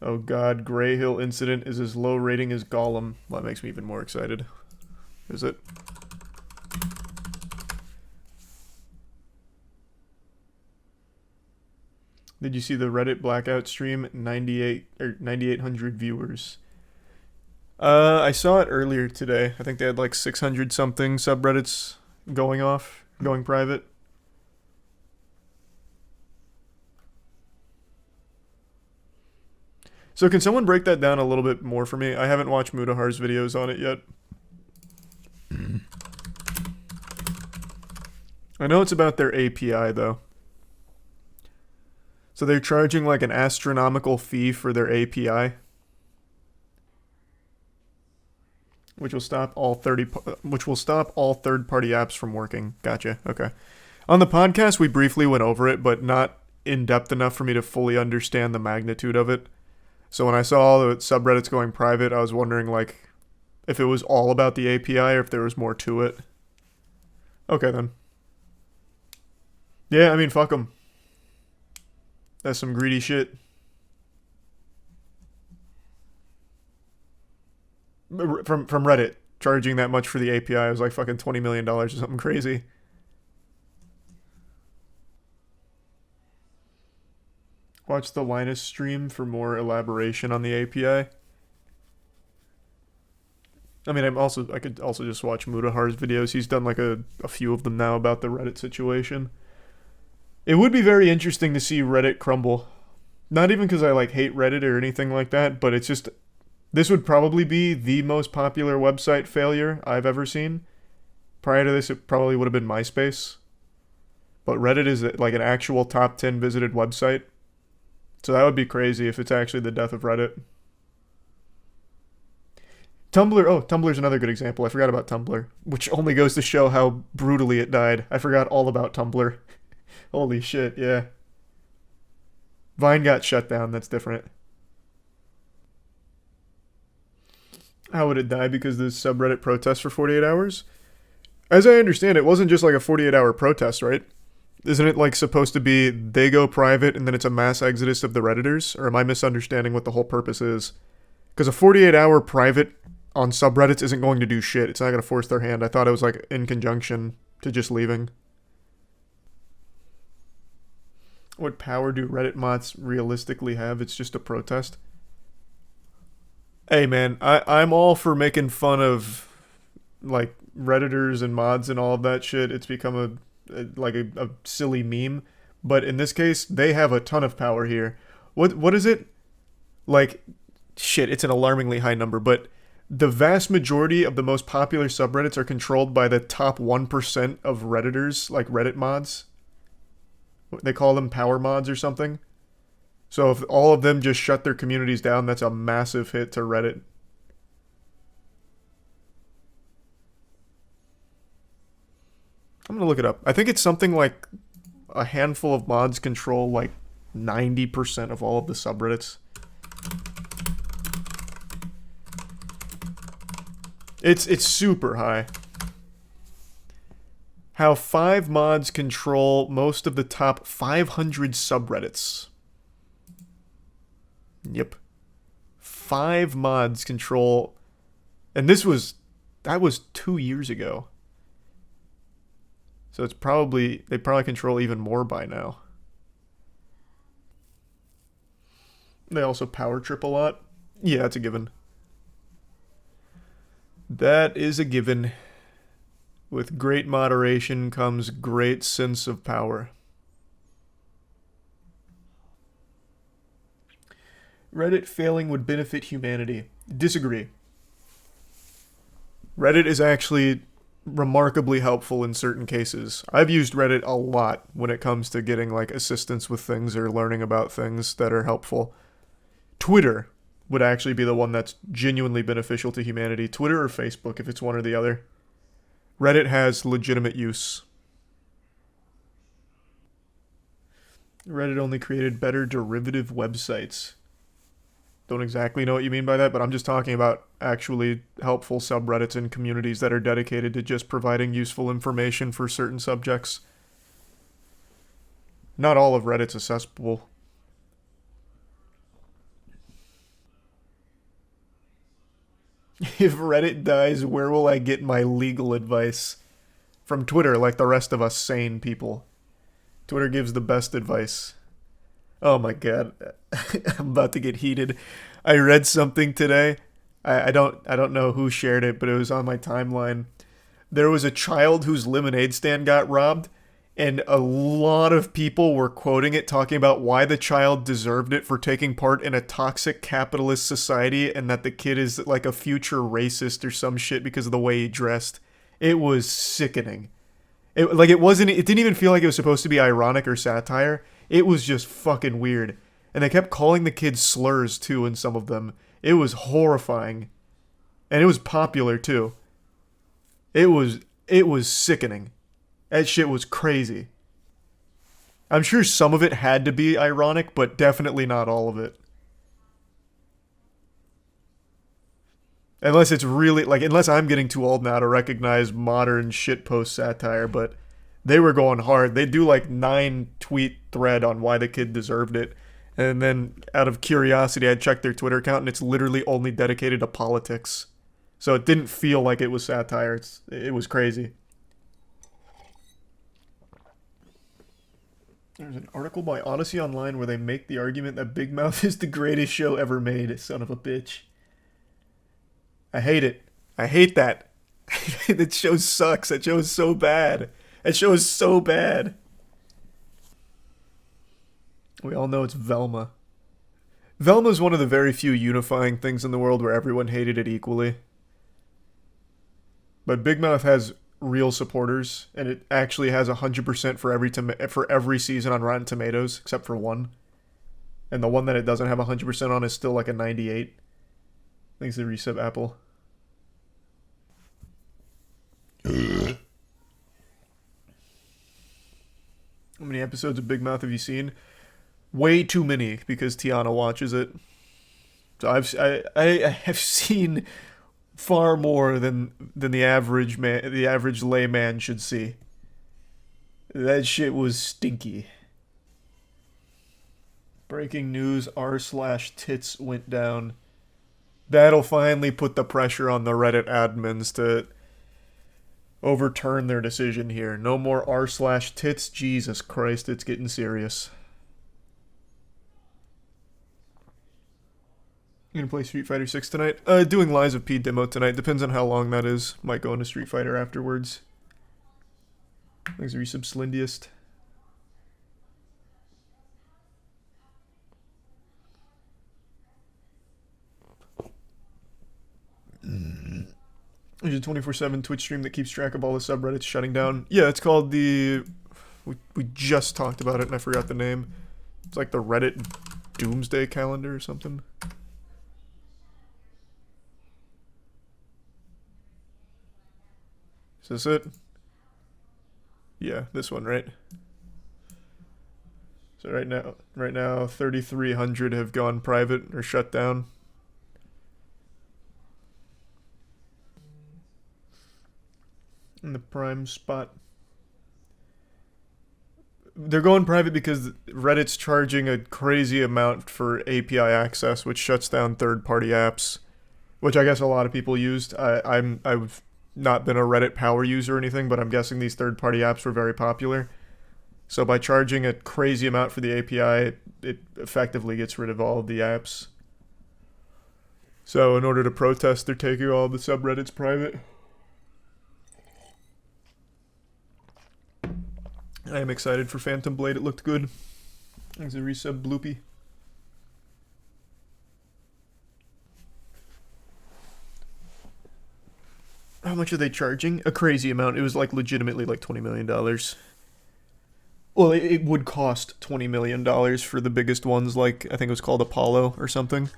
Oh god, Grey Hill Incident is as low rating as Gollum. Well, that makes me even more excited. Is it? Did you see the Reddit blackout stream? 98 or 9800 viewers. I saw it earlier today. I think they had like 600 something subreddits going off, going private. So can someone break that down a little bit more for me? I haven't watched Mudahar's videos on it yet. I know it's about their API though. So they're charging like an astronomical fee for their API, which will stop all third-party apps from working. Gotcha. Okay. On the podcast, we briefly went over it, but not in depth enough for me to fully understand the magnitude of it. So when I saw all the subreddits going private, I was wondering like if it was all about the API or if there was more to it. Okay then. Yeah, I mean, fuck them. That's some greedy shit. From Reddit, charging that much for the API was like fucking $20 million or something crazy. Watch the Linus stream for more elaboration on the API. I mean, I could also just watch Mudahar's videos. He's done like a few of them now about the Reddit situation. It would be very interesting to see Reddit crumble. Not even because I like hate Reddit or anything like that, but it's just this would probably be the most popular website failure I've ever seen. Prior to this, it probably would have been MySpace. But Reddit is like an actual top 10 visited website. So that would be crazy if it's actually the death of Reddit. Tumblr's another good example. I forgot about Tumblr, which only goes to show how brutally it died. I forgot all about Tumblr. Holy shit, yeah. Vine got shut down, that's different. How would it die? Because the subreddit protests for 48 hours? As I understand it, wasn't just like a 48-hour protest, right? Isn't it like supposed to be they go private and then it's a mass exodus of the Redditors? Or am I misunderstanding what the whole purpose is? Because a 48-hour private on subreddits isn't going to do shit. It's not going to force their hand. I thought it was like in conjunction to just leaving. What power do Reddit mods realistically have? It's just a protest. Hey man, I'm all for making fun of like Redditors and mods and all of that shit. It's become a silly meme. But in this case, they have a ton of power here. What is it? Like shit, it's an alarmingly high number, but the vast majority of the most popular subreddits are controlled by the top 1% of Redditors, like Reddit mods. They call them power mods or something. So if all of them just shut their communities down, that's a massive hit to Reddit. I'm going to look it up. I think it's something like a handful of mods control like 90% of all of the subreddits. It's super high. How 5 mods control most of the top 500 subreddits. Yep. 5 mods control, and that was 2 years ago. So they probably control even more by now. They also power trip a lot. Yeah, that's a given. That is a given. With great moderation comes great sense of power. Reddit failing would benefit humanity. Disagree. Reddit is actually remarkably helpful in certain cases. I've used Reddit a lot when it comes to getting like assistance with things or learning about things that are helpful. Twitter would actually be the one that's genuinely beneficial to humanity. Twitter or Facebook, if it's one or the other. Reddit has legitimate use. Reddit only created better derivative websites. Don't exactly know what you mean by that, but I'm just talking about actually helpful subreddits and communities that are dedicated to just providing useful information for certain subjects. Not all of Reddit's accessible. If Reddit dies, where will I get my legal advice? From Twitter, like the rest of us sane people. Twitter gives the best advice. Oh my god. I'm about to get heated. I read something today. I don't know who shared it, but it was on my timeline. There was a child whose lemonade stand got robbed, and a lot of people were quoting it, talking about why the child deserved it for taking part in a toxic capitalist society, and that the kid is like a future racist or some shit because of the way he dressed. It was sickening. It didn't even feel like it was supposed to be ironic or satire. It was just fucking weird. And they kept calling the kids slurs too in some of them. It was horrifying. And it was popular too. It was sickening. That shit was crazy. I'm sure some of it had to be ironic, but definitely not all of it. Unless it's really, like, unless I'm getting too old now to recognize modern shitpost satire, but they were going hard. They do like 9 tweet thread on why the kid deserved it. And then out of curiosity, I checked their Twitter account and it's literally only dedicated to politics. So it didn't feel like it was satire. It was crazy. There's an article by Odyssey Online where they make the argument that Big Mouth is the greatest show ever made, son of a bitch. I hate it. I hate that. That show sucks. That show is so bad. That show is so bad. We all know it's Velma. Velma's one of the very few unifying things in the world where everyone hated it equally. But Big Mouth has real supporters, and it actually has 100% for every season on Rotten Tomatoes, except for one. And the one that it doesn't have 100% on is still like a 98. Thanks to Resub Apple. How many episodes of Big Mouth have you seen? Way too many, because Tiana watches it. So I have seen far more than the average man, the average layman should see. That shit was stinky. Breaking news: r/tits went down. That'll finally put the pressure on the Reddit admins to overturn their decision here. No more r/tits. Jesus Christ, it's getting serious. You gonna play Street Fighter 6 tonight? Doing Lies of P demo tonight. Depends on how long that is. Might go into Street Fighter afterwards. Thanks for resub Slindiest. There's a 24/7 Twitch stream that keeps track of all the subreddits shutting down. Yeah, it's called the... We just talked about it and I forgot the name. It's like the Reddit Doomsday Calendar or something. Is this it? Yeah, this one, right? So right now 3,300 have gone private or shut down. In the prime spot. They're going private because Reddit's charging a crazy amount for API access, which shuts down third-party apps, which I guess a lot of people used. I've not been a Reddit power user or anything, but I'm guessing these third-party apps were very popular. So by charging a crazy amount for the API, it effectively gets rid of all of the apps. So in order to protest, they're taking all the subreddits private. I am excited for Phantom Blade. It looked good. Thanks a resub Bloopy. How much are they charging? A crazy amount. It was like legitimately like $20 million. Well, it would cost $20 million for the biggest ones, like I think it was called Apollo or something.